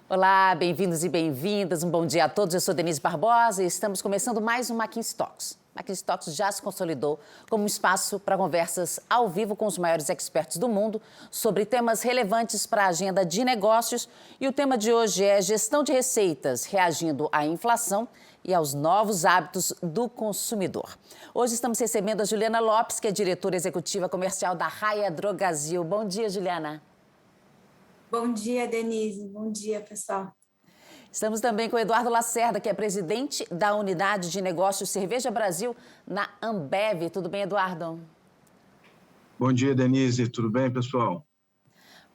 Olá, bem-vindos e bem-vindas. Um bom dia a todos. Eu sou Denise Barbosa e estamos começando mais um McKinsey Talks. McKinsey Talks já se consolidou como um espaço para conversas ao vivo com os maiores experts do mundo sobre temas relevantes para a agenda de negócios. E o tema de hoje é gestão de receitas, reagindo à inflação e aos novos hábitos do consumidor. Hoje estamos recebendo a Juliana Lopes, que é diretora executiva comercial da Raia Drogasil. Bom dia, Juliana. Bom dia, Denise. Bom dia, pessoal. Estamos também com o Eduardo Lacerda, que é presidente da Unidade de Negócios Cerveja Brasil na Ambev. Tudo bem, Eduardo? Bom dia, Denise. Tudo bem, pessoal?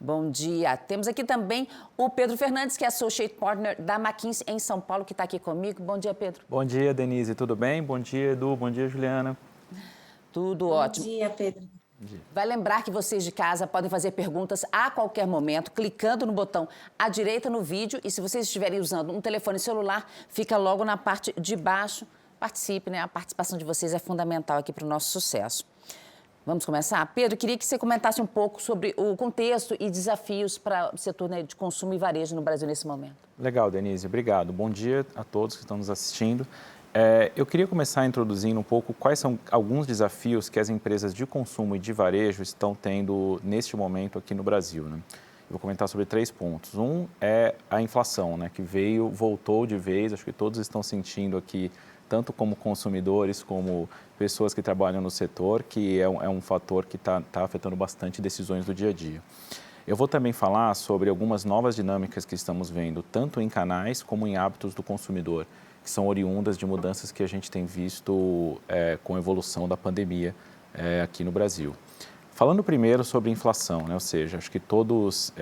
Bom dia. Temos aqui também o Pedro Fernandes, que é Associate Partner da McKinsey em São Paulo, que está aqui comigo. Bom dia, Pedro. Bom dia, Denise. Tudo bem? Bom dia, Edu. Bom dia, Juliana. Tudo ótimo. Bom dia, Pedro. Vai lembrar que vocês de casa podem fazer perguntas a qualquer momento, clicando no botão à direita no vídeo. E se vocês estiverem usando um telefone celular, fica logo na parte de baixo. Participe, né? A participação de vocês é fundamental aqui para o nosso sucesso. Vamos começar? Pedro, queria que você comentasse um pouco sobre o contexto e desafios para o setor, né, de consumo e varejo no Brasil nesse momento. Legal, Denise. Obrigado. Bom dia a todos que estão nos assistindo. Eu queria começar introduzindo um pouco quais são alguns desafios que as empresas de consumo e de varejo estão tendo neste momento aqui no Brasil, né? Eu vou comentar sobre 3 pontos. Um é a inflação, né, que voltou de vez, acho que todos estão sentindo aqui, tanto como consumidores, como pessoas que trabalham no setor, que é um fator que está afetando bastante decisões do dia a dia. Eu vou também falar sobre algumas novas dinâmicas que estamos vendo, tanto em canais como em hábitos do consumidor, que são oriundas de mudanças que a gente tem visto com a evolução da pandemia aqui no Brasil. Falando primeiro sobre inflação, né? Ou seja, acho que todos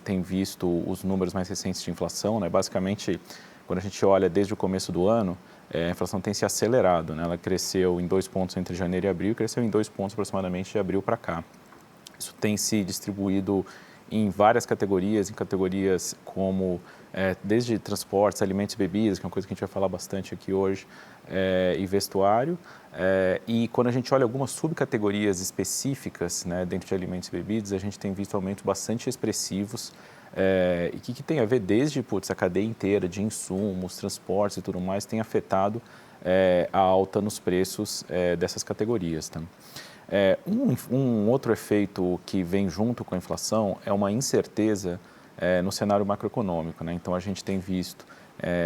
têm visto os números mais recentes de inflação, né? Basicamente, quando a gente olha desde o começo do ano, a inflação tem se acelerado, né? Ela cresceu em 2 pontos entre janeiro e abril e cresceu em 2 pontos aproximadamente de abril para cá. Isso tem se distribuído em várias categorias, como desde transportes, alimentos e bebidas, que é uma coisa que a gente vai falar bastante aqui hoje, e vestuário. E quando a gente olha algumas subcategorias específicas, né, dentro de alimentos e bebidas, a gente tem visto aumentos bastante expressivos, e que tem a ver desde a cadeia inteira de insumos, transportes e tudo mais, tem afetado a alta nos preços dessas categorias. Tá? Um outro efeito que vem junto com a inflação é uma incerteza no cenário macroeconômico, né? Então, a gente tem visto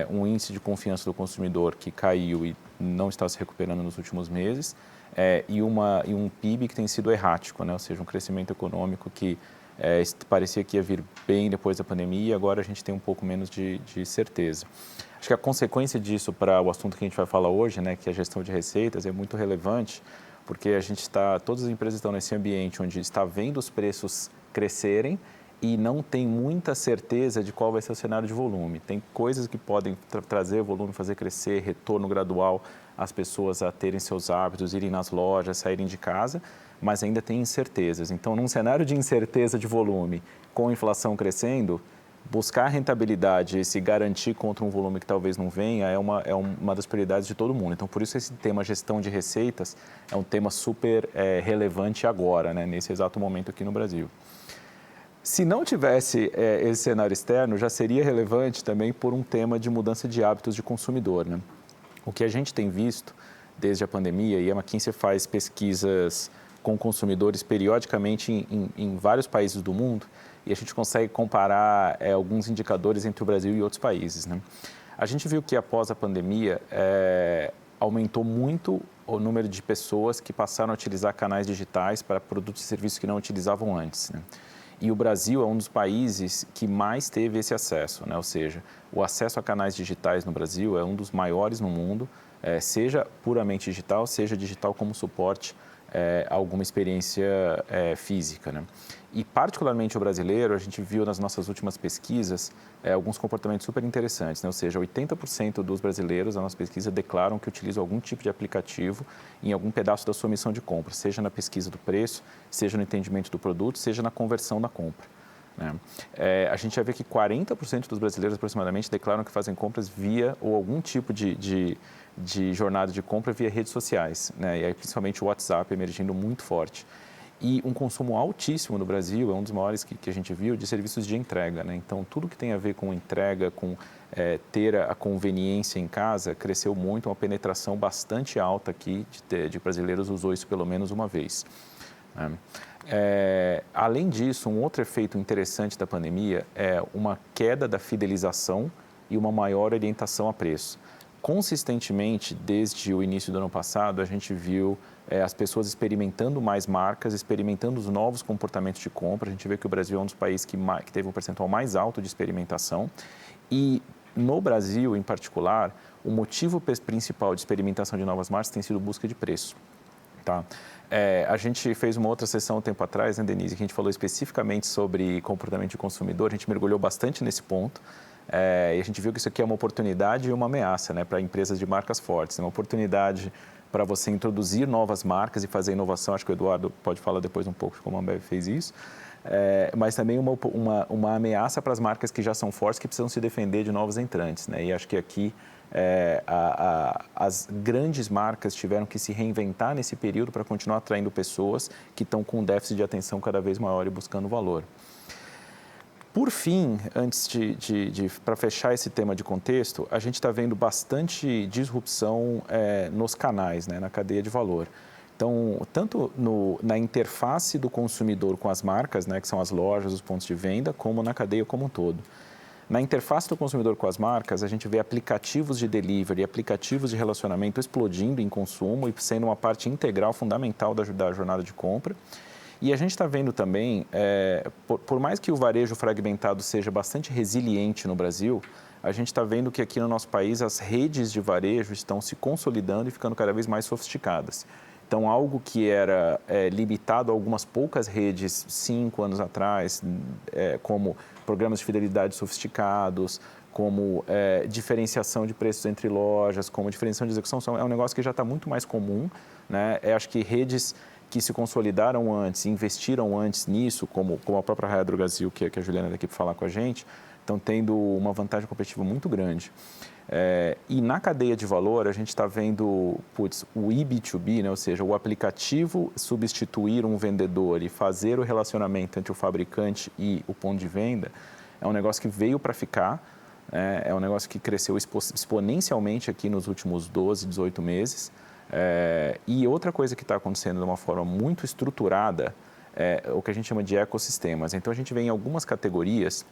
um índice de confiança do consumidor que caiu e não está se recuperando nos últimos meses, e um PIB que tem sido errático, né? Ou seja, um crescimento econômico que parecia que ia vir bem depois da pandemia e agora a gente tem um pouco menos de certeza. Acho que a consequência disso para o assunto que a gente vai falar hoje, né, que é a gestão de receitas, é muito relevante, porque todas as empresas estão nesse ambiente onde está vendo os preços crescerem e não tem muita certeza de qual vai ser o cenário de volume. Tem coisas que podem trazer volume, fazer crescer, retorno gradual, as pessoas a terem seus hábitos, irem nas lojas, saírem de casa, mas ainda tem incertezas. Então, num cenário de incerteza de volume, com a inflação crescendo, buscar rentabilidade e se garantir contra um volume que talvez não venha é uma das prioridades de todo mundo. Então, por isso esse tema gestão de receitas é um tema super relevante agora, né, nesse exato momento aqui no Brasil. Se não tivesse esse cenário externo, já seria relevante também por um tema de mudança de hábitos de consumidor, né? O que a gente tem visto desde a pandemia, e a McKinsey faz pesquisas com consumidores periodicamente em vários países do mundo, e a gente consegue comparar alguns indicadores entre o Brasil e outros países, né? A gente viu que após a pandemia aumentou muito o número de pessoas que passaram a utilizar canais digitais para produtos e serviços que não utilizavam antes, né? E o Brasil é um dos países que mais teve esse acesso, né? Ou seja, o acesso a canais digitais no Brasil é um dos maiores no mundo, seja puramente digital, seja digital como suporte a alguma experiência física, né? E particularmente o brasileiro, a gente viu nas nossas últimas pesquisas alguns comportamentos super interessantes, né? Ou seja, 80% dos brasileiros, na nossa pesquisa, declaram que utilizam algum tipo de aplicativo em algum pedaço da sua missão de compra, seja na pesquisa do preço, seja no entendimento do produto, seja na conversão da compra, né? A gente já vê que 40% dos brasileiros, aproximadamente, declaram que fazem compras via ou algum tipo de jornada de compra via redes sociais, né? E aí, principalmente o WhatsApp emergindo muito forte. e um consumo altíssimo no Brasil, é um dos maiores que a gente viu, de serviços de entrega, né? Então, tudo que tem a ver com entrega, com ter a conveniência em casa, cresceu muito, uma penetração bastante alta aqui de brasileiros usou isso pelo menos uma vez. Né? Além disso, um outro efeito interessante da pandemia é uma queda da fidelização e uma maior orientação a preço. Consistentemente, desde o início do ano passado, a gente viu as pessoas experimentando mais marcas, experimentando os novos comportamentos de compra. A gente vê que o Brasil é um dos países que teve um percentual mais alto de experimentação. E no Brasil, em particular, o motivo principal de experimentação de novas marcas tem sido busca de preço. Tá? A gente fez uma outra sessão um tempo atrás, né, Denise, que a gente falou especificamente sobre comportamento de consumidor. A gente mergulhou bastante nesse ponto. E a gente viu que isso aqui é uma oportunidade e uma ameaça, né, para empresas de marcas fortes. É uma oportunidade para você introduzir novas marcas e fazer inovação. Acho que o Eduardo pode falar depois um pouco de como a Ambev fez isso. Mas também uma ameaça para as marcas que já são fortes, que precisam se defender de novos entrantes. Né? E acho que aqui as grandes marcas tiveram que se reinventar nesse período para continuar atraindo pessoas que estão com um déficit de atenção cada vez maior e buscando valor. Por fim, antes para fechar esse tema de contexto, a gente está vendo bastante disrupção nos canais, né, na cadeia de valor. Então, tanto na interface do consumidor com as marcas, né, que são as lojas, os pontos de venda, como na cadeia como um todo. Na interface do consumidor com as marcas, a gente vê aplicativos de delivery, aplicativos de relacionamento explodindo em consumo e sendo uma parte integral, fundamental da jornada de compra. E a gente está vendo também, por mais que o varejo fragmentado seja bastante resiliente no Brasil, a gente está vendo que aqui no nosso país as redes de varejo estão se consolidando e ficando cada vez mais sofisticadas. Então, algo que era limitado a algumas poucas redes 5 anos atrás, como programas de fidelidade sofisticados, como diferenciação de preços entre lojas, como diferenciação de execução, é um negócio que já está muito mais comum. Né? Acho que redes que se consolidaram antes, investiram antes nisso, como a própria Raia Drogasil, que a Juliana daqui para falar com a gente, estão tendo uma vantagem competitiva muito grande. E na cadeia de valor, a gente está vendo o eB2B, né? Ou seja, o aplicativo substituir um vendedor e fazer o relacionamento entre o fabricante e o ponto de venda, é um negócio que veio para ficar, é um negócio que cresceu exponencialmente aqui nos últimos 12, 18 meses. E outra coisa que está acontecendo de uma forma muito estruturada é o que a gente chama de ecossistemas. Então, a gente vê em algumas categorias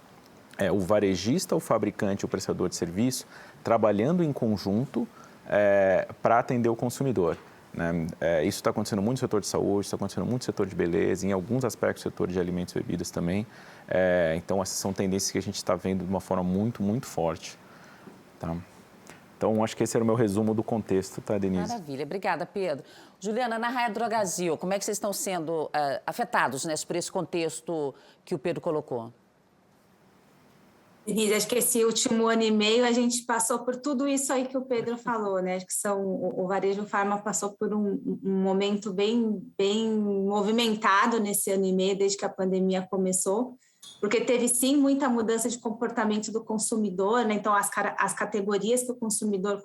o varejista, o fabricante, o prestador de serviço trabalhando em conjunto para atender o consumidor. Né? Isso está acontecendo muito no setor de saúde, está acontecendo muito no setor de beleza, em alguns aspectos do setor de alimentos e bebidas também. Então, essas são tendências que a gente está vendo de uma forma muito, muito forte. Tá? Então, acho que esse era o meu resumo do contexto, tá, Denise? Maravilha, obrigada, Pedro. Juliana, na Raia Drogasil, como é que vocês estão sendo afetados, né, por esse contexto que o Pedro colocou? Denise, acho que esse último ano e meio a gente passou por tudo isso aí que o Pedro falou, né? Acho que o varejo farma passou por um momento bem movimentado nesse ano e meio, desde que a pandemia começou, porque teve sim muita mudança de comportamento do consumidor, né? Então as categorias que o consumidor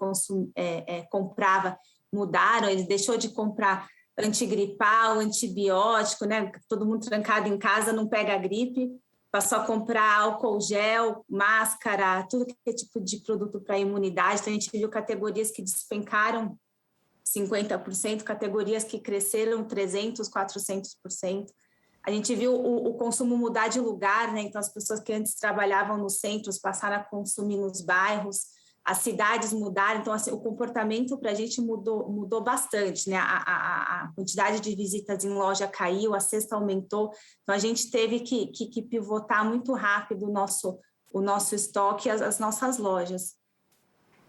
comprava mudaram, ele deixou de comprar antigripal, antibiótico, né? Todo mundo trancado em casa não pega gripe. Passou a comprar álcool gel, máscara, tudo que é tipo de produto para imunidade. Então, a gente viu categorias que despencaram 50%, categorias que cresceram 300%, 400%. A gente viu o consumo mudar de lugar, né? Então, as pessoas que antes trabalhavam nos centros passaram a consumir nos bairros, as cidades mudaram. Então, assim, o comportamento para a gente mudou bastante, né? A quantidade de visitas em loja caiu, a cesta aumentou. Então, a gente teve que pivotar muito rápido o nosso estoque, as nossas lojas.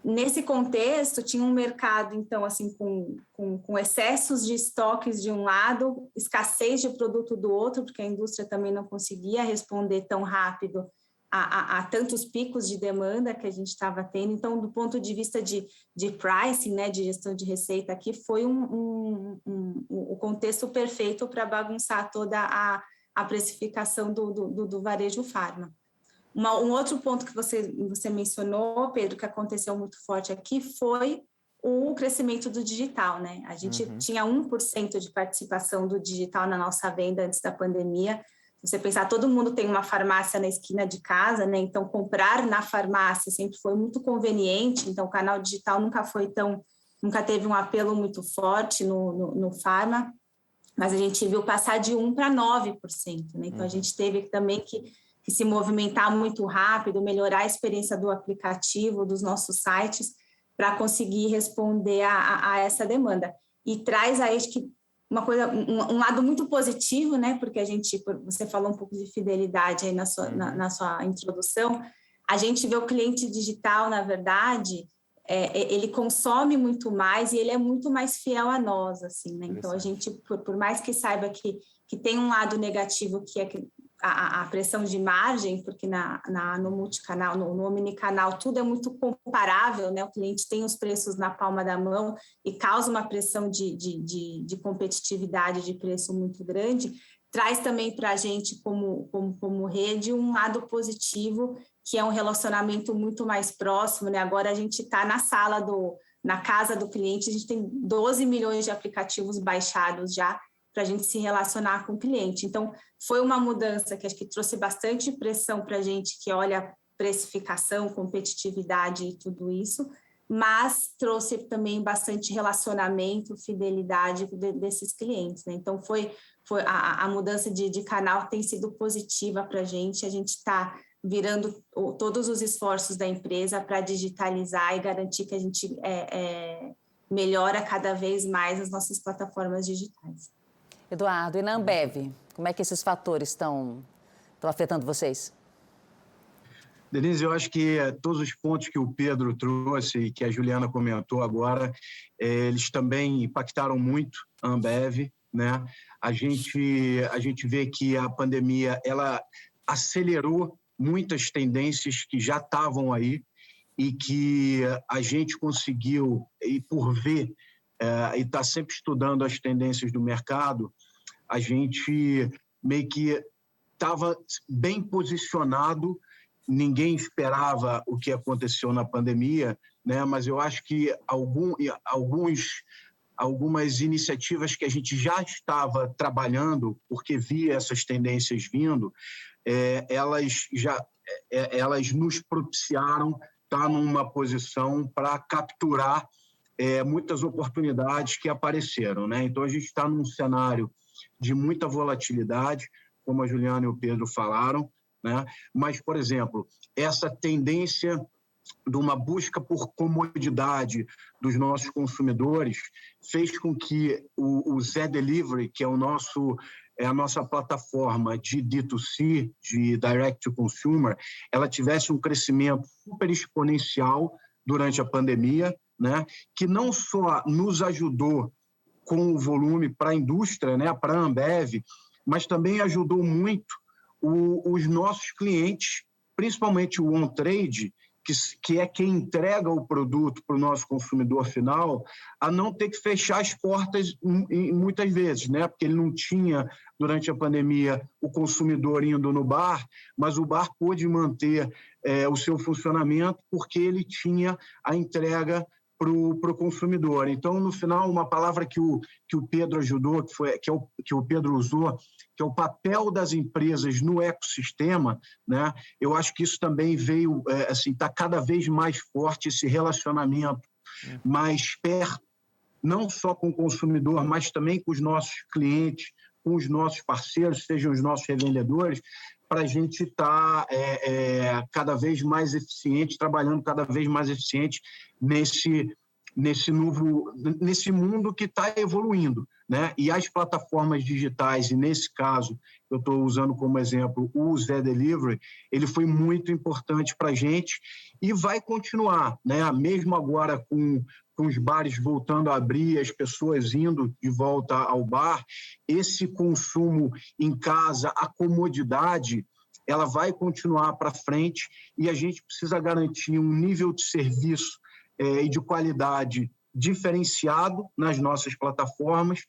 Nesse contexto, tinha um mercado, então, assim, com excessos de estoques de um lado, escassez de produto do outro, porque a indústria também não conseguia responder tão rápido a tantos picos de demanda que a gente estava tendo. Então, do ponto de vista de pricing, né, de gestão de receita aqui, foi o contexto perfeito para bagunçar toda a precificação do varejo farma. Um outro ponto que você mencionou, Pedro, que aconteceu muito forte aqui, foi o crescimento do digital, né? A gente tinha 1% de participação do digital na nossa venda antes da pandemia. Se você pensar, todo mundo tem uma farmácia na esquina de casa, né? Então, comprar na farmácia sempre foi muito conveniente. Então, o canal digital nunca teve um apelo muito forte no farma, mas a gente viu passar de 1% para 9%, né? Então, a gente teve também que se movimentar muito rápido, melhorar a experiência do aplicativo, dos nossos sites, para conseguir responder a essa demanda. E traz aí, acho que, um lado muito positivo, né? Porque você falou um pouco de fidelidade aí na sua introdução. A gente vê o cliente digital, na verdade, ele consome muito mais e ele é muito mais fiel a nós, assim, né? Então, a gente, por mais que saiba que tem um lado negativo, que é a pressão de margem, porque no multicanal, no omnicanal, tudo é muito comparável, né? O cliente tem os preços na palma da mão e causa uma pressão de competitividade de preço muito grande. Traz também para a gente, como rede, um lado positivo, que é um relacionamento muito mais próximo, né? Agora a gente está na casa do cliente, a gente tem 12 milhões de aplicativos baixados já para a gente se relacionar com o cliente. Então, foi uma mudança que acho que trouxe bastante pressão para a gente, que olha precificação, competitividade e tudo isso, mas trouxe também bastante relacionamento, fidelidade desses clientes, né? Então, a mudança de canal tem sido positiva para a gente está virando todos os esforços da empresa para digitalizar e garantir que a gente melhora cada vez mais as nossas plataformas digitais. Eduardo, e na Ambev, como é que esses fatores estão afetando vocês? Denise, eu acho que todos os pontos que o Pedro trouxe e que a Juliana comentou agora, eles também impactaram muito a Ambev, né? A gente vê que a pandemia ela acelerou muitas tendências que já estavam aí e que a gente conseguiu, e por ver, e está sempre estudando as tendências do mercado, a gente meio que estava bem posicionado. Ninguém esperava o que aconteceu na pandemia, né? Mas eu acho que algumas iniciativas que a gente já estava trabalhando, porque via essas tendências vindo, elas nos propiciaram estar numa posição para capturar muitas oportunidades que apareceram, né? Então, a gente está num cenário de muita volatilidade, como a Juliana e o Pedro falaram, né? Mas, por exemplo, essa tendência de uma busca por comodidade dos nossos consumidores fez com que o Zé Delivery, que é a nossa plataforma de D2C, de Direct to Consumer, ela tivesse um crescimento super exponencial durante a pandemia, né? Que não só nos ajudou com o volume para a indústria, né? Para a Ambev, mas também ajudou muito os nossos clientes, principalmente o on-trade, que é quem entrega o produto para o nosso consumidor final, a não ter que fechar as portas muitas vezes, né? Porque ele não tinha, durante a pandemia, o consumidor indo no bar, mas o bar pôde manter o seu funcionamento porque ele tinha a entrega para o consumidor. Então, no final, uma palavra que o Pedro ajudou, que o Pedro usou, que é o papel das empresas no ecossistema, né? Eu acho que isso também veio, está cada vez mais forte, esse relacionamento mais perto, não só com o consumidor, mas também com os nossos clientes, com os nossos parceiros, sejam os nossos revendedores, para a gente estar cada vez mais eficiente, trabalhando cada vez mais eficiente nesse mundo que está evoluindo, né? E as plataformas digitais, e nesse caso, eu estou usando como exemplo o Zé Delivery, ele foi muito importante para a gente e vai continuar, né? Mesmo agora com os bares voltando a abrir, as pessoas indo de volta ao bar, esse consumo em casa, a comodidade, ela vai continuar para frente e a gente precisa garantir um nível de serviço e de qualidade diferenciado nas nossas plataformas,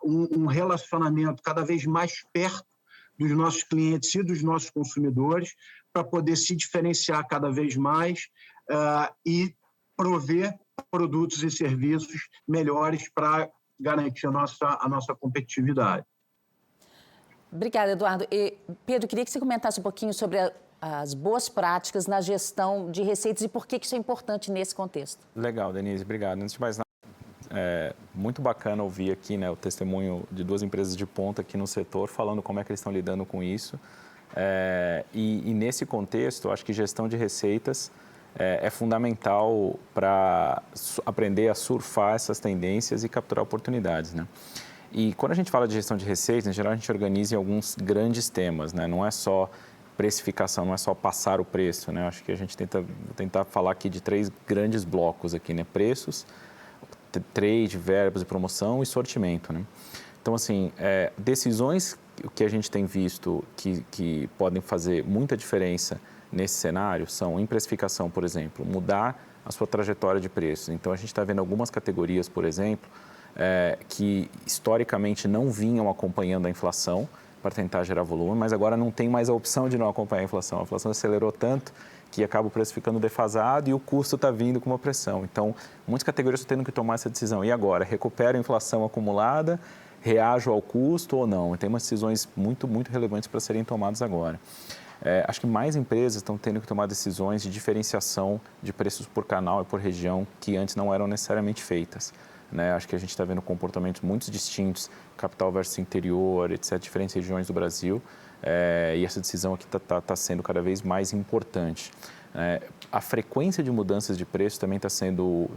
um relacionamento cada vez mais perto dos nossos clientes e dos nossos consumidores para poder se diferenciar cada vez mais e prover produtos e serviços melhores para garantir a nossa competitividade. Obrigada, Eduardo. E, Pedro, queria que você comentasse um pouquinho sobre as boas práticas na gestão de receitas e por que isso é importante nesse contexto. Legal, Denise, obrigado. Antes de mais nada, muito bacana ouvir aqui, né, o testemunho de duas empresas de ponta aqui no setor, falando como é que eles estão lidando com isso. E nesse contexto, acho que gestão de receitas é fundamental para aprender a surfar essas tendências e capturar oportunidades, né? E quando a gente fala de gestão de receitas, em geral a gente organiza em alguns grandes temas, né? Não é só precificação, não é só passar o preço, né? Acho que a gente tentar falar aqui de 3 grandes blocos aqui, né? Preços, trade, verbas e promoção e sortimento, né? Então, assim, decisões que a gente tem visto que podem fazer muita diferença nesse cenário são, em precificação, por exemplo, mudar a sua trajetória de preços. Então, a gente está vendo algumas categorias, por exemplo, que historicamente não vinham acompanhando a inflação para tentar gerar volume, mas agora não tem mais a opção de não acompanhar a inflação. A inflação acelerou tanto que acaba o preço ficando defasado e o custo está vindo com uma pressão. Então, muitas categorias estão tendo que tomar essa decisão. E agora? Recupero a inflação acumulada, reajo ao custo ou não? Tem umas decisões muito, muito relevantes para serem tomadas agora. Acho que mais empresas estão tendo que tomar decisões de diferenciação de preços por canal e por região que antes não eram necessariamente feitas, né? Acho que a gente está vendo comportamentos muito distintos, capital versus interior, etc., diferentes regiões do Brasil, e essa decisão aqui está sendo cada vez mais importante. A frequência de mudanças de preço também está sendo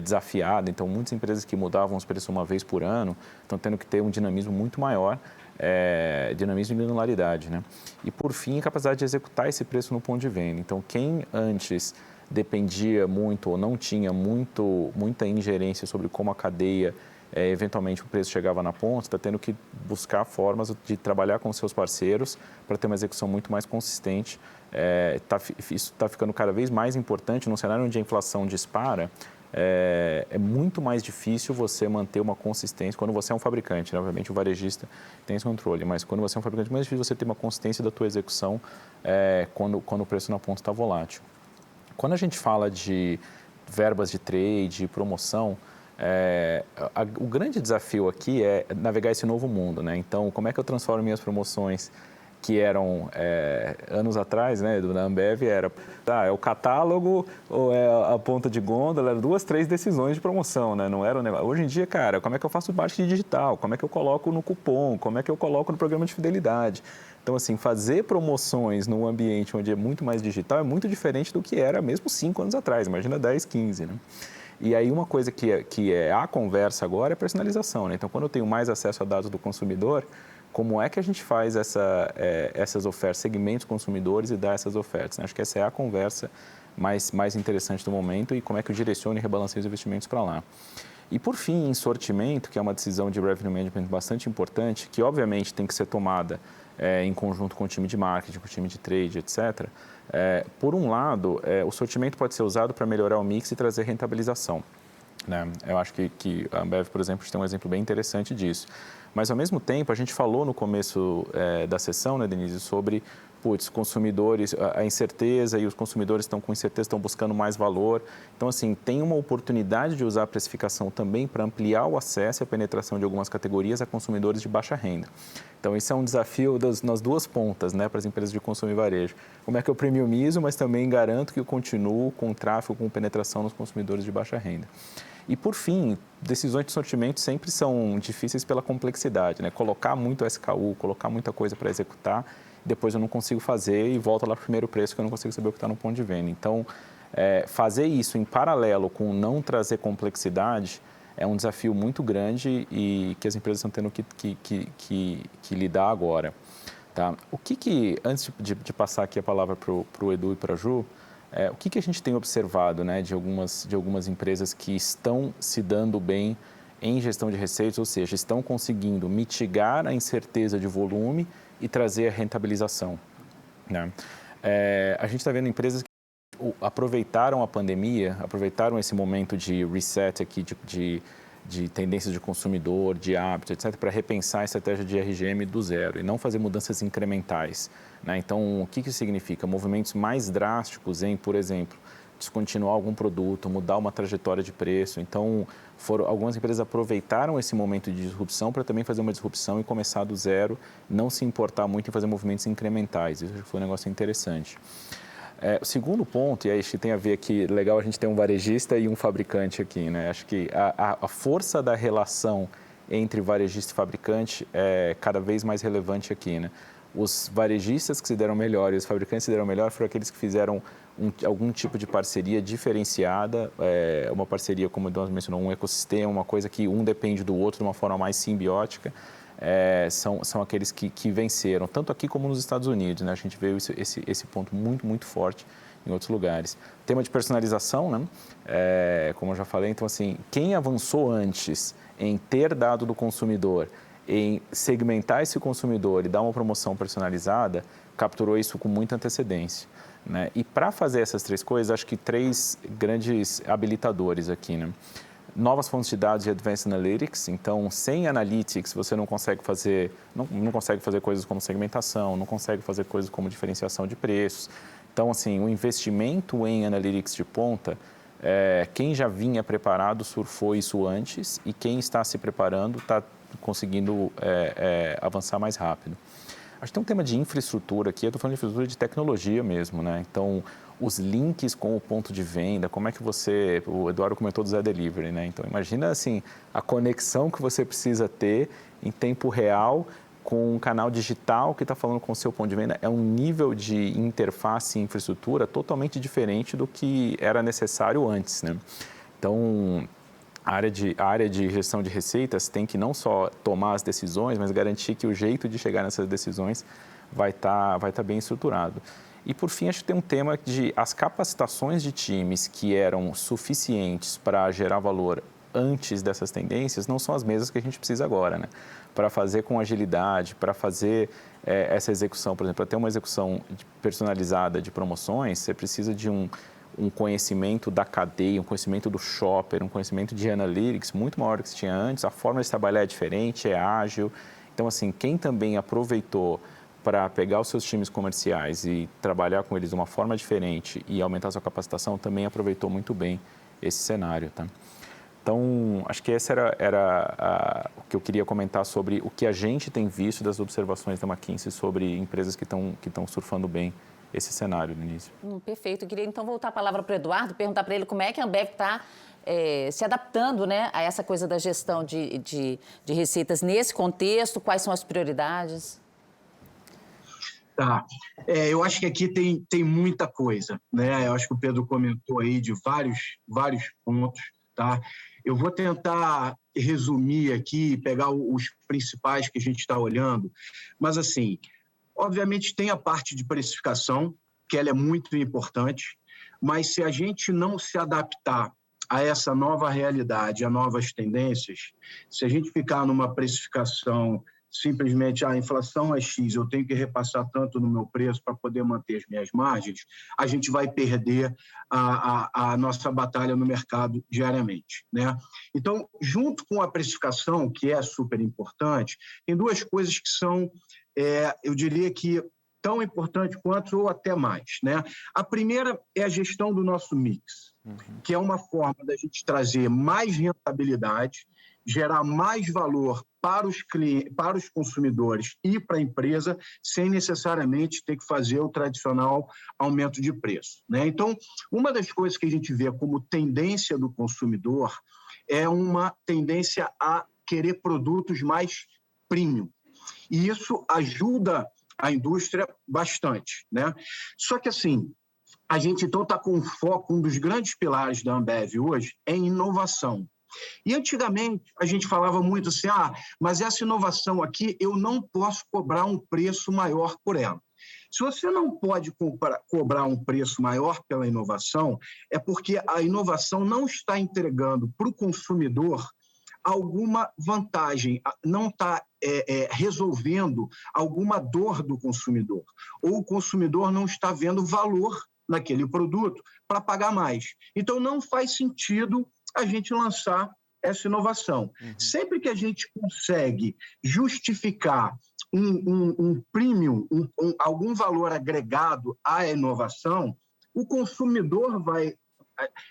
desafiada, então muitas empresas que mudavam os preços uma vez por ano estão tendo que ter um dinamismo muito maior, dinamismo e granularidade, né? E por fim, a capacidade de executar esse preço no ponto de venda. Então, quem antes dependia muito ou não tinha muita ingerência sobre como a cadeia, eventualmente o preço chegava na ponta, está tendo que buscar formas de trabalhar com seus parceiros para ter uma execução muito mais consistente. Isso está ficando cada vez mais importante num cenário onde a inflação dispara. É muito mais difícil você manter uma consistência quando você é um fabricante, né? Obviamente o varejista tem esse controle, mas quando você é um fabricante, é mais difícil você ter uma consistência da tua execução quando o preço na ponta está volátil. Quando a gente fala de verbas de trade, promoção, o grande desafio aqui é navegar esse novo mundo, né? Então, como é que eu transformo minhas promoções que eram anos atrás, né, da Ambev, é o catálogo ou é a ponta de gôndola, eram 2, 3 decisões de promoção, né? Não era um negócio. Hoje em dia, cara, como é que eu faço marketing digital? Como é que eu coloco no cupom? Como é que eu coloco no programa de fidelidade? Então, assim, fazer promoções num ambiente onde é muito mais digital é muito diferente do que era mesmo 5 anos atrás, imagina 10, 15, né? E aí uma coisa que é a conversa agora é personalização, né? Então, quando eu tenho mais acesso a dados do consumidor, como é que a gente faz essas ofertas, segmentos consumidores e dá essas ofertas, né? Acho que essa é a conversa mais interessante do momento e como é que eu direciono e rebalanceio os investimentos para lá. E, por fim, em sortimento, que é uma decisão de revenue management bastante importante, que obviamente tem que ser tomada em conjunto com o time de marketing, com o time de trade, etc. Por um lado, o sortimento pode ser usado para melhorar o mix e trazer rentabilização, né? Eu acho que a Ambev, por exemplo, tem um exemplo bem interessante disso. Mas, ao mesmo tempo, a gente falou no começo da sessão, né, Denise, sobre consumidores, a incerteza e os consumidores estão com incerteza, estão buscando mais valor. Então, assim, tem uma oportunidade de usar a precificação também para ampliar o acesso e a penetração de algumas categorias a consumidores de baixa renda. Então, isso é um desafio nas duas pontas, né, para as empresas de consumo e varejo. Como é que eu premiumizo, mas também garanto que eu continuo com tráfego, com penetração nos consumidores de baixa renda. E, por fim, decisões de sortimento sempre são difíceis pela complexidade, né? Colocar muito SKU, colocar muita coisa para executar, depois eu não consigo fazer e volta lá para o primeiro preço que eu não consigo saber o que está no ponto de venda. Então, fazer isso em paralelo com não trazer complexidade é um desafio muito grande e que as empresas estão tendo que lidar agora, tá? Antes de passar aqui a palavra para o Edu e para a Ju, o que a gente tem observado, né, de algumas empresas que estão se dando bem em gestão de receitas, ou seja, estão conseguindo mitigar a incerteza de volume e trazer a rentabilização, né? A gente está vendo empresas que aproveitaram a pandemia, aproveitaram esse momento de reset aqui de tendências de consumidor, de hábitos, etc., para repensar a estratégia de RGM do zero e não fazer mudanças incrementais, né? Então, o que isso significa? Movimentos mais drásticos em, por exemplo, descontinuar algum produto, mudar uma trajetória de preço. Então, algumas empresas aproveitaram esse momento de disrupção para também fazer uma disrupção e começar do zero, não se importar muito em fazer movimentos incrementais. Isso foi um negócio interessante. O segundo ponto, e aí acho que tem a ver aqui, legal a gente ter um varejista e um fabricante aqui, né? Acho que a força da relação entre varejista e fabricante é cada vez mais relevante aqui, né? Os varejistas que se deram melhor e os fabricantes que se deram melhor foram aqueles que fizeram algum tipo de parceria diferenciada, uma parceria, como nós mencionamos, um ecossistema, uma coisa que um depende do outro de uma forma mais simbiótica, são aqueles que venceram, tanto aqui como nos Estados Unidos, né? A gente vê esse ponto muito, muito forte em outros lugares. Tema de personalização, né? Como eu já falei, então, assim, quem avançou antes em ter dado do consumidor, em segmentar esse consumidor e dar uma promoção personalizada, capturou isso com muita antecedência, né? E para fazer essas três coisas, acho que 3 grandes habilitadores aqui, né? Novas fontes de dados e Advanced Analytics. Então, sem Analytics, você não consegue fazer, não consegue fazer coisas como segmentação, não consegue fazer coisas como diferenciação de preços. Então, assim, o investimento em Analytics de ponta, quem já vinha preparado surfou isso antes e quem está se preparando está conseguindo avançar mais rápido. Acho que tem um tema de infraestrutura aqui, eu estou falando de infraestrutura de tecnologia mesmo, né? Então, os links com o ponto de venda, como é que o Eduardo comentou do Zé Delivery, né? Então, imagina assim, a conexão que você precisa ter em tempo real com um canal digital que está falando com o seu ponto de venda, é um nível de interface e infraestrutura totalmente diferente do que era necessário antes, né? Então, a área de gestão de receitas tem que não só tomar as decisões, mas garantir que o jeito de chegar nessas decisões vai tá bem estruturado. E, por fim, acho que tem um tema de as capacitações de times que eram suficientes para gerar valor antes dessas tendências não são as mesmas que a gente precisa agora, né? Para fazer com agilidade, para fazer essa execução, por exemplo, para ter uma execução personalizada de promoções, você precisa de um conhecimento da cadeia, um conhecimento do shopper, um conhecimento de analytics muito maior do que se tinha antes, a forma de trabalhar é diferente, é ágil. Então, assim, quem também aproveitou para pegar os seus times comerciais e trabalhar com eles de uma forma diferente e aumentar a sua capacitação, também aproveitou muito bem esse cenário, tá? Então, acho que esse era o que eu queria comentar sobre o que a gente tem visto das observações da McKinsey sobre empresas que estão surfando bem esse cenário no início. Perfeito. Eu queria, então, voltar a palavra para o Eduardo, perguntar para ele como é que a Ambev está se adaptando, né, a essa coisa da gestão de receitas nesse contexto, quais são as prioridades? Tá. Eu acho que aqui tem muita coisa, né? Eu acho que o Pedro comentou aí de vários pontos, tá? Eu vou tentar resumir aqui, pegar os principais que a gente está olhando, mas, assim, obviamente tem a parte de precificação, que ela é muito importante, mas se a gente não se adaptar a essa nova realidade, a novas tendências, se a gente ficar numa precificação simplesmente a inflação é X, eu tenho que repassar tanto no meu preço para poder manter as minhas margens, a gente vai perder a nossa batalha no mercado diariamente, né? Então, junto com a precificação, que é super importante, tem 2 coisas que são, eu diria que tão importante quanto ou até mais, né? A primeira é a gestão do nosso mix, que é uma forma da gente trazer mais rentabilidade, gerar mais valor para os clientes, para os consumidores e para a empresa, sem necessariamente ter que fazer o tradicional aumento de preço, né? Então, uma das coisas que a gente vê como tendência do consumidor é uma tendência a querer produtos mais premium. E isso ajuda a indústria bastante, né? Só que, assim, a gente então está com foco, um dos grandes pilares da Ambev hoje é inovação. E antigamente a gente falava muito assim, mas essa inovação aqui eu não posso cobrar um preço maior por ela. Se você não pode cobrar um preço maior pela inovação, é porque a inovação não está entregando para o consumidor alguma vantagem, não está resolvendo alguma dor do consumidor, ou o consumidor não está vendo valor naquele produto para pagar mais. Então, não faz sentido a gente lançar essa inovação. Sempre que a gente consegue justificar um premium, algum valor agregado à inovação, o consumidor vai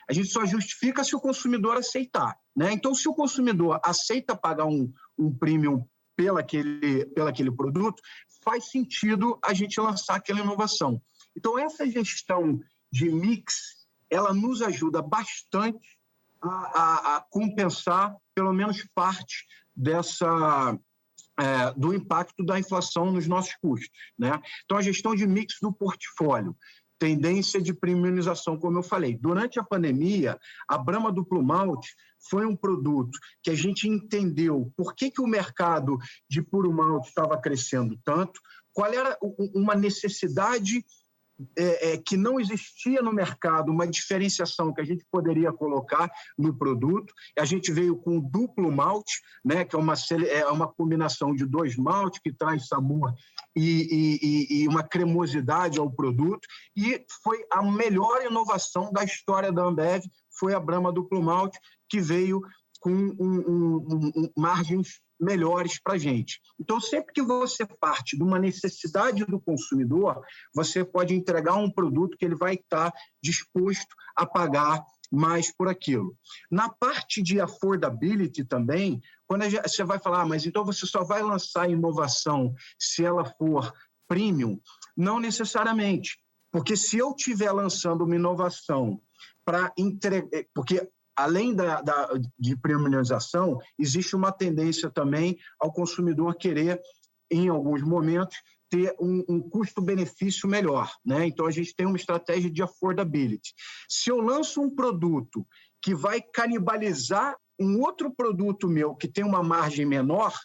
a gente só justifica se o consumidor aceitar, né? Então, se o consumidor aceita pagar um premium pelo aquele produto, faz sentido a gente lançar aquela inovação. Então, essa gestão de mix, ela nos ajuda bastante a compensar, pelo menos, parte do impacto da inflação nos nossos custos, né? Então, a gestão de mix do portfólio, tendência de premiumização, como eu falei. Durante a pandemia, a Brahma Duplo Malte foi um produto que a gente entendeu por que o mercado de puro malte estava crescendo tanto, qual era uma necessidade que não existia no mercado, uma diferenciação que a gente poderia colocar no produto. A gente veio com o duplo malte, né, que é uma combinação de 2 maltes que traz sabor e uma cremosidade ao produto, e foi a melhor inovação da história da Ambev, foi a Brahma Duplo Malte, que veio com margens melhores para a gente. Então, sempre que você parte de uma necessidade do consumidor, você pode entregar um produto que ele vai estar disposto a pagar mais por aquilo. Na parte de affordability também, quando você vai falar, mas então você só vai lançar inovação se ela for premium? Não necessariamente, porque se eu estiver lançando uma inovação para entregar... Porque além de premiumização, existe uma tendência também ao consumidor querer, em alguns momentos, ter um custo-benefício melhor, né? Então, a gente tem uma estratégia de affordability. Se eu lanço um produto que vai canibalizar um outro produto meu que tem uma margem menor,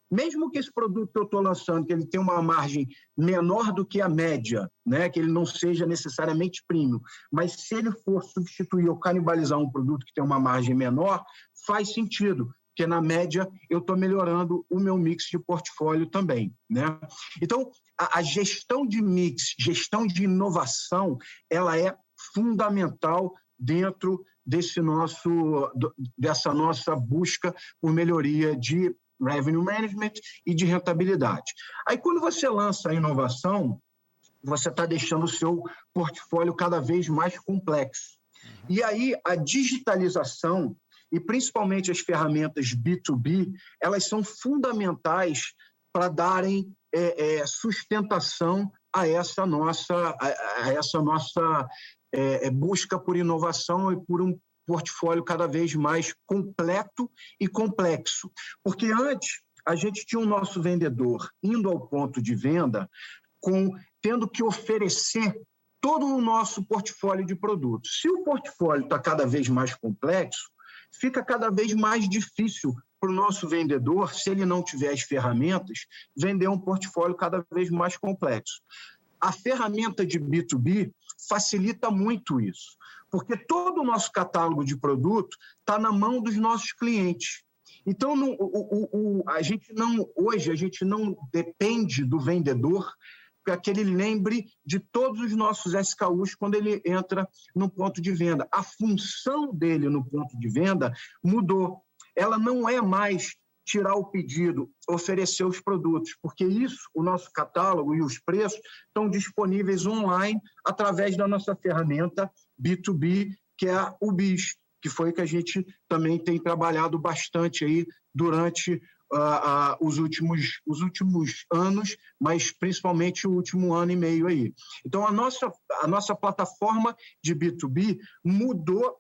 mesmo que esse produto que eu estou lançando, que ele tenha uma margem menor do que a média, né, que ele não seja necessariamente premium, mas se ele for substituir ou canibalizar um produto que tem uma margem menor, faz sentido, porque na média eu estou melhorando o meu mix de portfólio também, né? Então, a gestão de mix, gestão de inovação, ela é fundamental dentro dessa nossa busca por melhoria de revenue management e de rentabilidade. Aí, quando você lança a inovação, você está deixando o seu portfólio cada vez mais complexo. E aí, a digitalização, e principalmente as ferramentas B2B, elas são fundamentais para darem sustentação a essa nossa busca por inovação e por um portfólio cada vez mais completo e complexo. Porque antes, a gente tinha o nosso vendedor indo ao ponto de venda, tendo que oferecer todo o nosso portfólio de produtos. Se o portfólio está cada vez mais complexo, fica cada vez mais difícil para o nosso vendedor, se ele não tiver as ferramentas, vender um portfólio cada vez mais complexo. A ferramenta de B2B facilita muito isso, porque todo o nosso catálogo de produto está na mão dos nossos clientes. Então, hoje a gente não depende do vendedor para que ele lembre de todos os nossos SKUs quando ele entra no ponto de venda. A função dele no ponto de venda mudou. Ela não é mais tirar o pedido, oferecer os produtos, porque isso, o nosso catálogo e os preços estão disponíveis online através da nossa ferramenta B2B, que é o BIS, que foi que a gente também tem trabalhado bastante aí durante os últimos anos, mas principalmente o último ano e meio aí. Então, a nossa plataforma de B2B mudou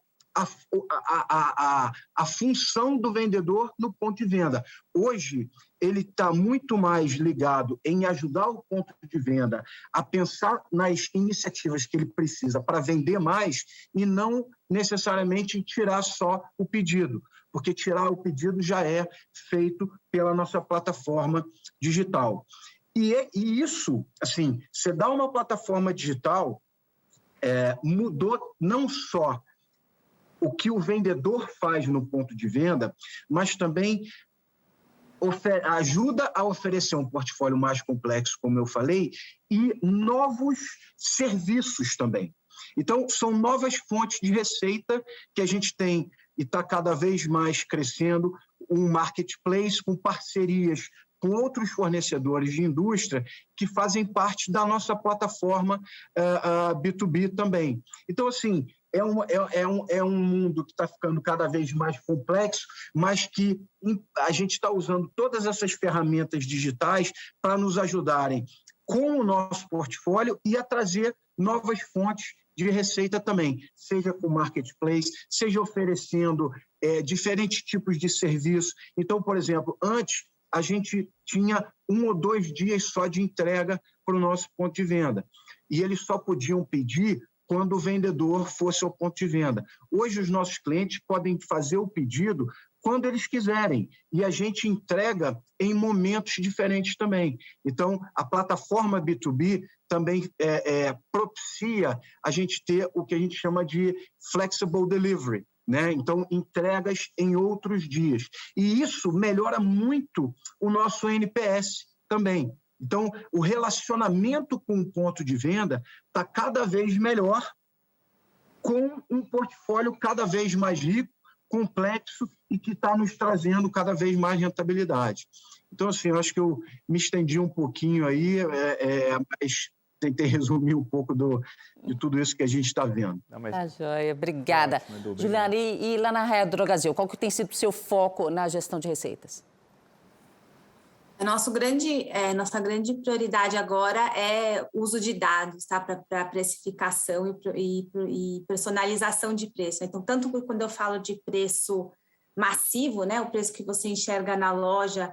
a função do vendedor no ponto de venda. Hoje, ele está muito mais ligado em ajudar o ponto de venda a pensar nas iniciativas que ele precisa para vender mais e não necessariamente tirar só o pedido, porque tirar o pedido já é feito pela nossa plataforma digital. E isso, assim, você dá uma plataforma digital, mudou não só o que o vendedor faz no ponto de venda, mas também ajuda a oferecer um portfólio mais complexo, como eu falei, e novos serviços também. Então, são novas fontes de receita que a gente tem e está cada vez mais crescendo, um marketplace com parcerias com outros fornecedores de indústria que fazem parte da nossa plataforma B2B também. Então, assim, é um mundo que está ficando cada vez mais complexo, mas que a gente está usando todas essas ferramentas digitais para nos ajudarem com o nosso portfólio e a trazer novas fontes de receita também, seja com marketplace, seja oferecendo diferentes tipos de serviço. Então, por exemplo, antes a gente tinha 1 ou 2 dias só de entrega para o nosso ponto de venda, e eles só podiam pedir quando o vendedor fosse ao ponto de venda. Hoje, os nossos clientes podem fazer o pedido quando eles quiserem, e a gente entrega em momentos diferentes também. Então, a plataforma B2B também propicia a gente ter o que a gente chama de flexible delivery, né? Então, entregas em outros dias. E isso melhora muito o nosso NPS também. Então, o relacionamento com o ponto de venda está cada vez melhor, com um portfólio cada vez mais rico, complexo e que está nos trazendo cada vez mais rentabilidade. Então, assim, eu acho que eu me estendi um pouquinho aí, mas tentei resumir um pouco de tudo isso que a gente está vendo. Tá joia, obrigada. Juliana, e lá na Raia Drogasil, qual que tem sido o seu foco na gestão de receitas? Nossa grande prioridade agora é uso de dados, tá? Para precificação e personalização de preço. Então, tanto quando eu falo de preço massivo, né? O preço que você enxerga na loja,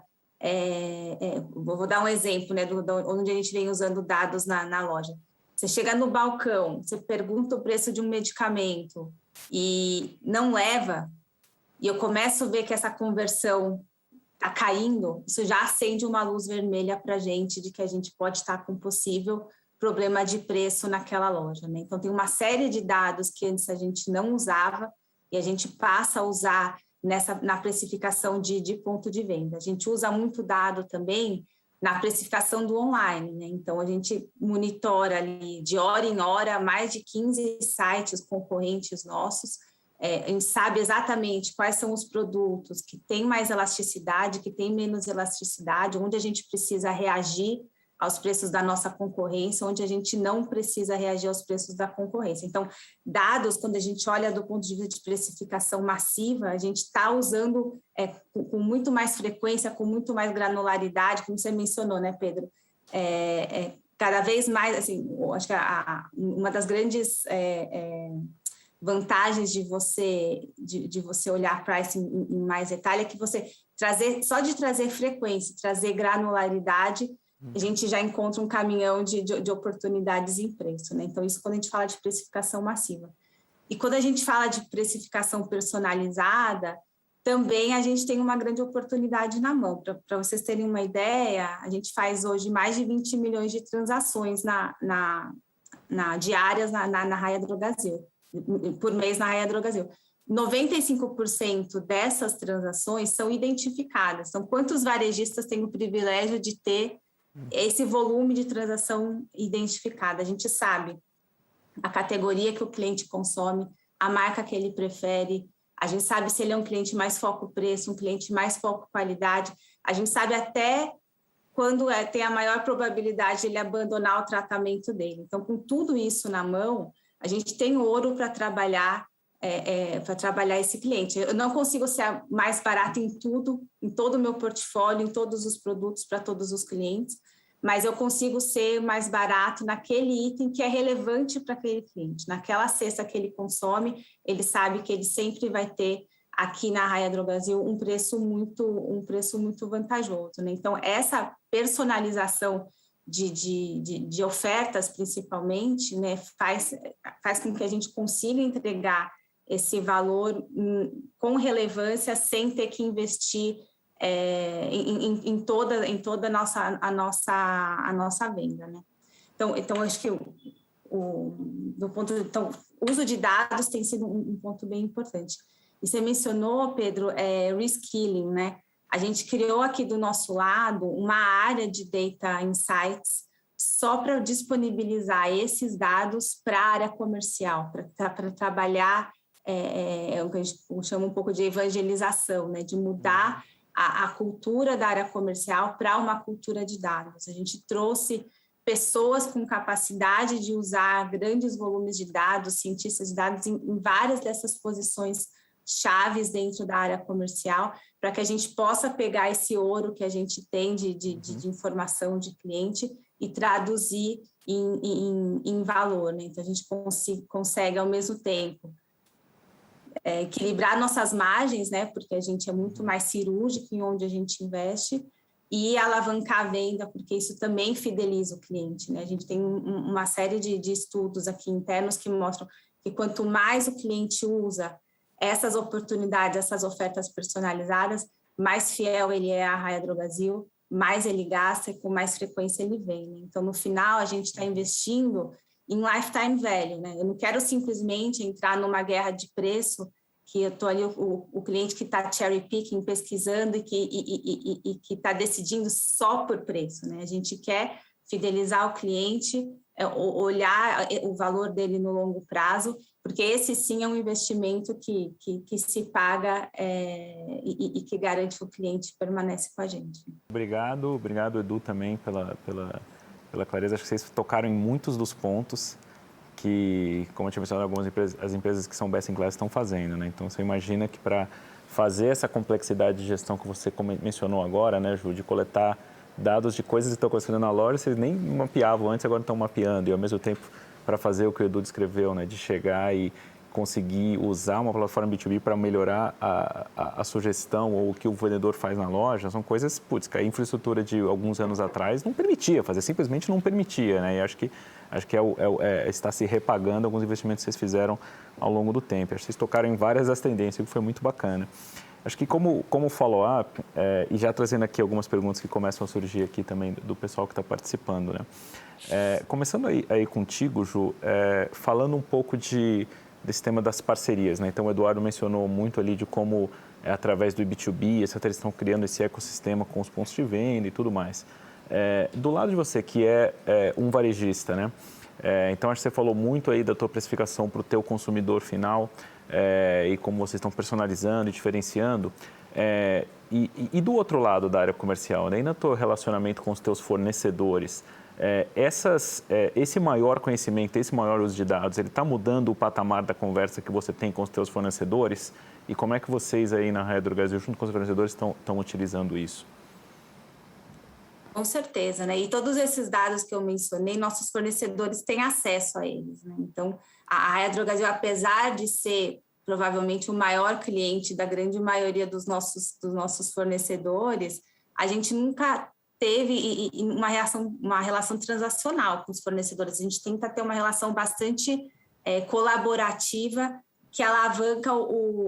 vou dar um exemplo, né? Onde a gente vem usando dados na loja. Você chega no balcão, você pergunta o preço de um medicamento e não leva, e eu começo a ver que essa conversão está caindo, isso já acende uma luz vermelha para a gente de que a gente pode estar com possível problema de preço naquela loja, né? Então, tem uma série de dados que antes a gente não usava e a gente passa a usar na precificação de ponto de venda. A gente usa muito dado também na precificação do online, né? Então, a gente monitora ali de hora em hora mais de 15 sites concorrentes nossos. A gente sabe exatamente quais são os produtos que têm mais elasticidade, que têm menos elasticidade, onde a gente precisa reagir aos preços da nossa concorrência, onde a gente não precisa reagir aos preços da concorrência. Então, dados, quando a gente olha do ponto de vista de precificação massiva, a gente está usando com muito mais frequência, com muito mais granularidade, como você mencionou, né, Pedro? Cada vez mais, assim, acho que uma das grandes vantagens de você olhar para isso em mais detalhe é que você só de trazer frequência, trazer granularidade, a gente já encontra um caminhão de oportunidades em preço, né? Então, isso quando a gente fala de precificação massiva. E quando a gente fala de precificação personalizada, também a gente tem uma grande oportunidade na mão. Para vocês terem uma ideia, a gente faz hoje mais de 20 milhões de transações diárias na Raia Drogasil, por mês na Raia Drogasil. 95% dessas transações são identificadas. Então, quantos varejistas têm o privilégio de ter esse volume de transação identificada? A gente sabe a categoria que o cliente consome, a marca que ele prefere, a gente sabe se ele é um cliente mais foco-preço, um cliente mais foco-qualidade, a gente sabe até quando tem a maior probabilidade de ele abandonar o tratamento dele. Então, com tudo isso na mão, a gente tem ouro para trabalhar esse cliente. Eu não consigo ser mais barata em tudo, em todo o meu portfólio, em todos os produtos para todos os clientes, mas eu consigo ser mais barato naquele item que é relevante para aquele cliente. Naquela cesta que ele consome, ele sabe que ele sempre vai ter aqui na Raia Drogasil um preço muito vantajoso, né? Então, essa personalização de ofertas, principalmente, né, faz com que a gente consiga entregar esse valor com relevância sem ter que investir em toda a nossa venda, né? Então acho que o uso de dados tem sido um ponto bem importante. E você mencionou, Pedro, reskilling, né? A gente criou aqui do nosso lado uma área de Data Insights só para disponibilizar esses dados para a área comercial, para trabalhar o que a gente chama um pouco de evangelização, né? De mudar a cultura da área comercial para uma cultura de dados. A gente trouxe pessoas com capacidade de usar grandes volumes de dados, cientistas de dados em várias dessas posições chaves dentro da área comercial, para que a gente possa pegar esse ouro que a gente tem de informação de cliente e traduzir em valor, né? Então, a gente consegue, ao mesmo tempo, equilibrar nossas margens, né? Porque a gente é muito mais cirúrgico em onde a gente investe, e alavancar a venda, porque isso também fideliza o cliente, né? A gente tem uma série de estudos aqui internos que mostram que quanto mais o cliente usa essas oportunidades, essas ofertas personalizadas, mais fiel ele é à Raia Drogasil, mais ele gasta e com mais frequência ele vem, né? Então, no final, a gente está investindo em lifetime value, né? Eu não quero simplesmente entrar numa guerra de preço que eu estou ali, o cliente que está cherry picking, pesquisando e que está decidindo só por preço, né? A gente quer fidelizar o cliente, olhar o valor dele no longo prazo, porque esse sim é um investimento que se paga e que garante que o cliente permanece com a gente. Obrigado, Edu, também pela clareza. Acho que vocês tocaram em muitos dos pontos que, como eu tinha mencionado, algumas empresas, as empresas que são best in class estão fazendo, né? Então, você imagina que para fazer essa complexidade de gestão que você mencionou agora, né, Ju, de coletar dados de coisas que estão acontecendo na loja, vocês nem mapeavam antes, agora estão mapeando, e ao mesmo tempo para fazer o que o Edu descreveu, né, de chegar e conseguir usar uma plataforma B2B para melhorar a sugestão ou o que o vendedor faz na loja, são coisas, que a infraestrutura de alguns anos atrás não permitia fazer, simplesmente não permitia, né? E acho que está se repagando alguns investimentos que vocês fizeram ao longo do tempo. Acho que vocês tocaram em várias das tendências, o que foi muito bacana. Acho que como follow-up, e já trazendo aqui algumas perguntas que começam a surgir aqui também do pessoal que está participando, né? Começando aí contigo, Ju, falando um pouco desse tema das parcerias, né? Então, o Eduardo mencionou muito ali de como, através do B2B, etc., eles estão criando esse ecossistema com os pontos de venda e tudo mais. Do lado de você, que é um varejista, né? Então, acho que você falou muito aí da tua precificação para o teu consumidor final e como vocês estão personalizando e diferenciando. E do outro lado da área comercial, né? E no teu relacionamento com os teus fornecedores, esse maior conhecimento, esse maior uso de dados, ele está mudando o patamar da conversa que você tem com os teus fornecedores? E como é que vocês aí na Raia Drogasil, junto com os fornecedores, estão utilizando isso? Com certeza, né? E todos esses dados que eu mencionei, nossos fornecedores têm acesso a eles, né? Então, a Raia Drogasil, apesar de ser provavelmente o maior cliente da grande maioria dos nossos fornecedores, a gente nunca teve uma relação transacional com os fornecedores. A gente tenta ter uma relação bastante colaborativa que alavanca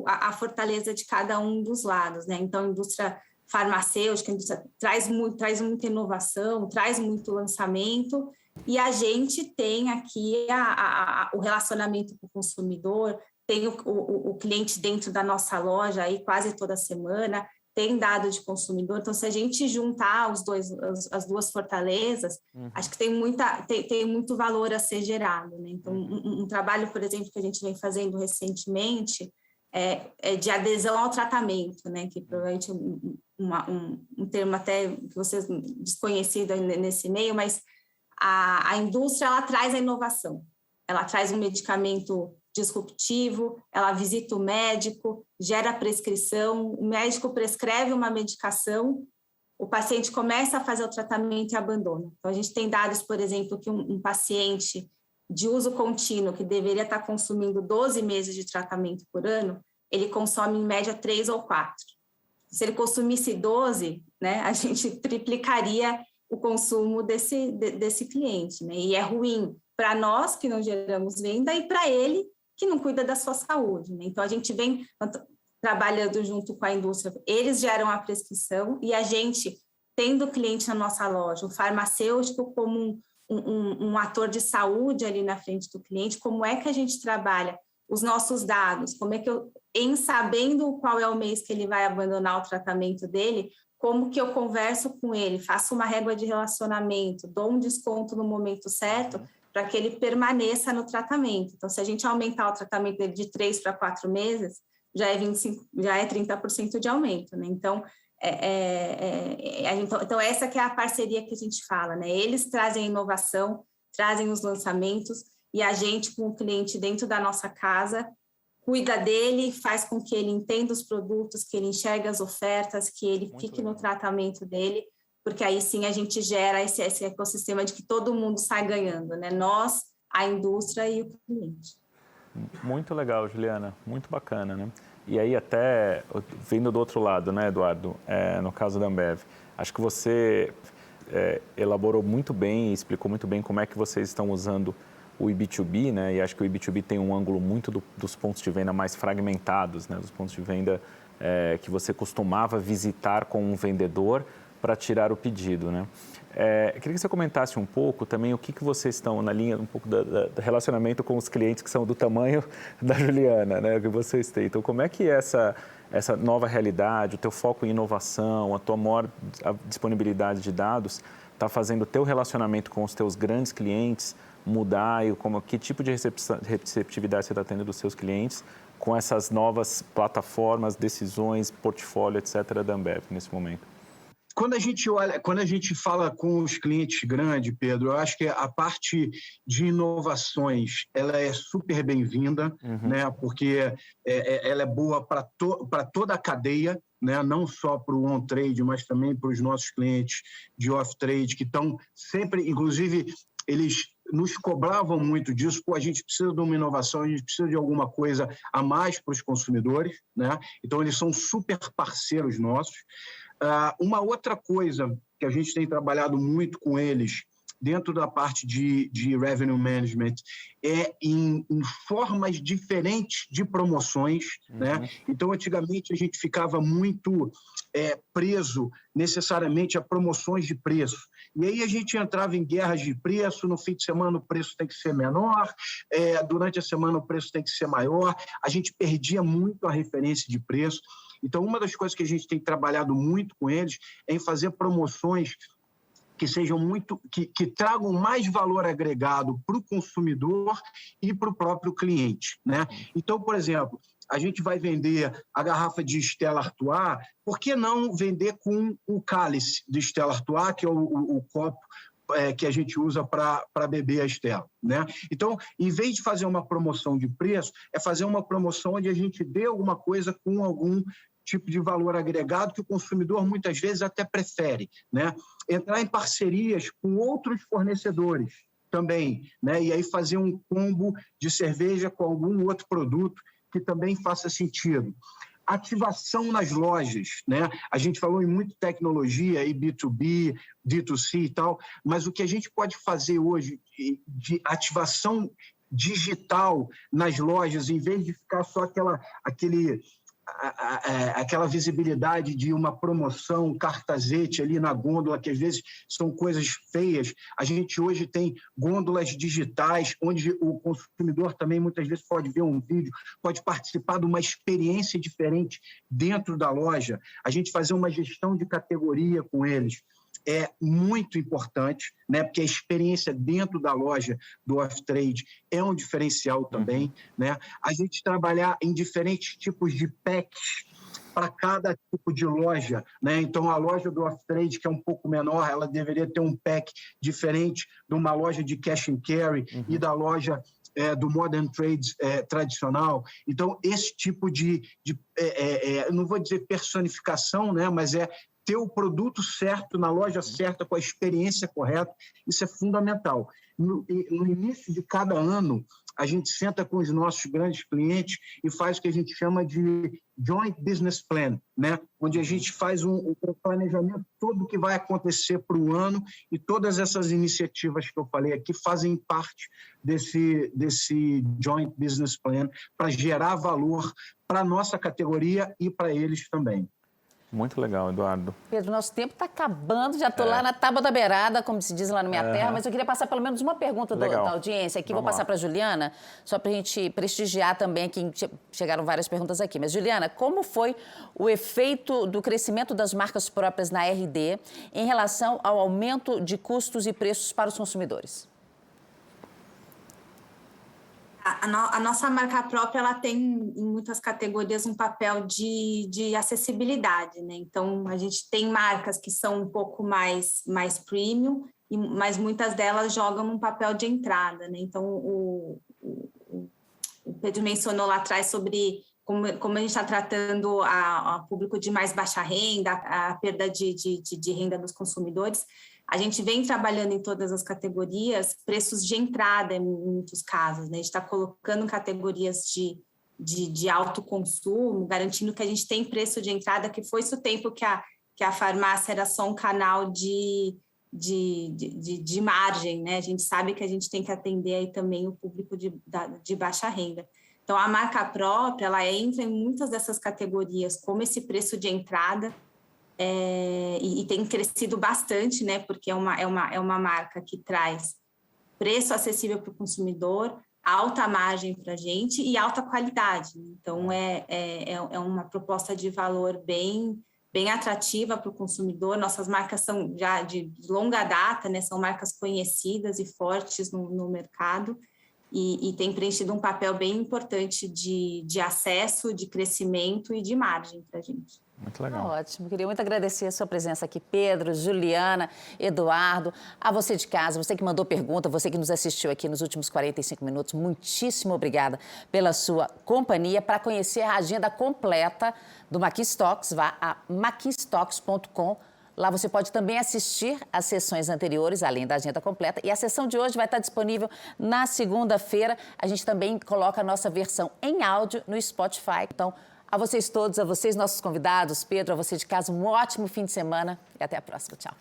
a fortaleza de cada um dos lados, né? Então, a indústria farmacêutica, a indústria traz muita inovação, traz muito lançamento, e a gente tem aqui o relacionamento com o consumidor, tem o cliente dentro da nossa loja aí quase toda semana, tem dado de consumidor. Então, se a gente juntar as duas fortalezas, acho que tem muito valor a ser gerado, né? Então, um trabalho, por exemplo, que a gente vem fazendo recentemente é de adesão ao tratamento, né? Que provavelmente um termo até que vocês desconhecido nesse meio, mas a indústria, ela traz a inovação, ela traz um medicamento disruptivo, ela visita o médico, gera prescrição, o médico prescreve uma medicação, o paciente começa a fazer o tratamento e abandona. Então, a gente tem dados, por exemplo, que um paciente de uso contínuo, que deveria estar consumindo 12 meses de tratamento por ano, ele consome em média 3 ou 4. Se ele consumisse 12, né, a gente triplicaria o consumo desse cliente, né? E é ruim para nós, que não geramos venda, e para ele, que não cuida da sua saúde, né? Então, a gente vem trabalhando junto com a indústria, eles geram a prescrição e a gente, tendo o cliente na nossa loja, o farmacêutico como um ator de saúde ali na frente do cliente, como é que a gente trabalha os nossos dados, como é que sabendo qual é o mês que ele vai abandonar o tratamento dele, como que eu converso com ele, faço uma régua de relacionamento, dou um desconto no momento certo, para que ele permaneça no tratamento. Então, se a gente aumentar o tratamento dele de 3 para 4 meses, já é 30% de aumento, né? Então, Então, essa que é a parceria que a gente fala, né? Eles trazem a inovação, trazem os lançamentos, e a gente, com o cliente dentro da nossa casa, cuida dele, faz com que ele entenda os produtos, que ele enxergue as ofertas, que ele fique no tratamento dele, porque aí sim a gente gera esse ecossistema de que todo mundo sai ganhando, né? Nós, a indústria e o cliente. Muito legal, Juliana, muito bacana, né? E aí até, vindo do outro lado, né, Eduardo, no caso da Ambev, acho que você elaborou muito bem e explicou muito bem como é que vocês estão usando o B2B, né? E acho que o B2B tem um ângulo muito dos pontos de venda mais fragmentados, né? Dos pontos de venda que você costumava visitar com um vendedor para tirar o pedido, né? Queria que você comentasse um pouco também o que vocês estão na linha, um pouco do relacionamento com os clientes que são do tamanho da Juliana, né? Que vocês têm. Então, como é que essa nova realidade, o teu foco em inovação, a tua maior disponibilidade de dados está fazendo o teu relacionamento com os teus grandes clientes mudar e que tipo de receptividade você está tendo dos seus clientes com essas novas plataformas, decisões, portfólio, etc. da Ambev nesse momento? Quando a gente fala com os clientes grandes, Pedro, eu acho que a parte de inovações ela é super bem-vinda, né? Porque ela é boa para toda a cadeia, né? Não só para o on-trade, mas também para os nossos clientes de off-trade, que estão sempre, inclusive, eles nos cobravam muito disso, a gente precisa de uma inovação, a gente precisa de alguma coisa a mais para os consumidores, né? Então, eles são super parceiros nossos. Uma outra coisa que a gente tem trabalhado muito com eles dentro da parte de revenue management em formas diferentes de promoções, né? Então, antigamente, a gente ficava muito preso necessariamente a promoções de preço. E aí a gente entrava em guerras de preço, no fim de semana o preço tem que ser menor, durante a semana o preço tem que ser maior, a gente perdia muito a referência de preço. Então, uma das coisas que a gente tem trabalhado muito com eles é em fazer promoções que sejam que tragam mais valor agregado para o consumidor e para o próprio cliente, né? Então, por exemplo, a gente vai vender a garrafa de Stella Artois, por que não vender com o cálice de Stella Artois, que é o copo que a gente usa para beber a Stella, né? Então, em vez de fazer uma promoção de preço, é fazer uma promoção onde a gente dê alguma coisa com algum tipo de valor agregado que o consumidor muitas vezes até prefere, né? Entrar em parcerias com outros fornecedores também, né? E aí fazer um combo de cerveja com algum outro produto que também faça sentido. Ativação nas lojas, né? A gente falou em muito tecnologia, e B2B, D2C e tal, mas o que a gente pode fazer hoje de ativação digital nas lojas, em vez de ficar só aquela visibilidade de uma promoção, um cartazete ali na gôndola, que às vezes são coisas feias. A gente hoje tem gôndolas digitais, onde o consumidor também muitas vezes pode ver um vídeo, pode participar de uma experiência diferente dentro da loja. A gente fazer uma gestão de categoria com eles é muito importante, né? Porque a experiência dentro da loja do off-trade é um diferencial também, né? A gente trabalhar em diferentes tipos de packs para cada tipo de loja, né? Então, a loja do off-trade, que é um pouco menor, ela deveria ter um pack diferente de uma loja de cash and carry e da loja do modern trade tradicional. Então, esse tipo não vou dizer personificação, né? Mas ter o produto certo, na loja certa, com a experiência correta, isso é fundamental. No início de cada ano, a gente senta com os nossos grandes clientes e faz o que a gente chama de Joint Business Plan, né? Onde a gente faz um planejamento todo que vai acontecer para o ano, e todas essas iniciativas que eu falei aqui fazem parte desse Joint Business Plan para gerar valor para a nossa categoria e para eles também. Muito legal, Eduardo. Pedro, nosso tempo está acabando, já estou lá na tábua da beirada, como se diz lá na minha terra, mas eu queria passar pelo menos uma pergunta da audiência aqui. Vou passar para a Juliana, só para a gente prestigiar também, que chegaram várias perguntas aqui. Mas, Juliana, como foi o efeito do crescimento das marcas próprias na RD em relação ao aumento de custos e preços para os consumidores? A nossa marca própria, ela tem em muitas categorias um papel de acessibilidade, né? Então, a gente tem marcas que são um pouco mais premium, mas muitas delas jogam num papel de entrada, né? Então, o Pedro mencionou lá atrás sobre como a gente está tratando a público de mais baixa renda, a perda de renda dos consumidores. A gente vem trabalhando em todas as categorias preços de entrada, em muitos casos, né? A gente está colocando categorias de alto consumo, garantindo que a gente tem preço de entrada, que foi isso o tempo que a farmácia era só um canal de margem, né? A gente sabe que a gente tem que atender aí também o público de baixa renda. Então, a marca própria, ela entra em muitas dessas categorias, como esse preço de entrada, e tem crescido bastante, né? Porque é uma marca que traz preço acessível para o consumidor, alta margem para a gente e alta qualidade. Então, é uma proposta de valor bem atrativa para o consumidor. Nossas marcas são já de longa data, né? São marcas conhecidas e fortes no mercado e tem preenchido um papel bem importante de acesso, de crescimento e de margem para a gente. Muito legal. Ótimo. Queria muito agradecer a sua presença aqui, Pedro, Juliana, Eduardo, a você de casa, você que mandou pergunta, você que nos assistiu aqui nos últimos 45 minutos, muitíssimo obrigada pela sua companhia. Para conhecer a agenda completa do Maquinstocks, vá a maquinstocks.com. Lá você pode também assistir às sessões anteriores, além da agenda completa. E a sessão de hoje vai estar disponível na segunda-feira. A gente também coloca a nossa versão em áudio no Spotify. Então, a vocês todos, a vocês, nossos convidados, Pedro, a você de casa, um ótimo fim de semana e até a próxima. Tchau.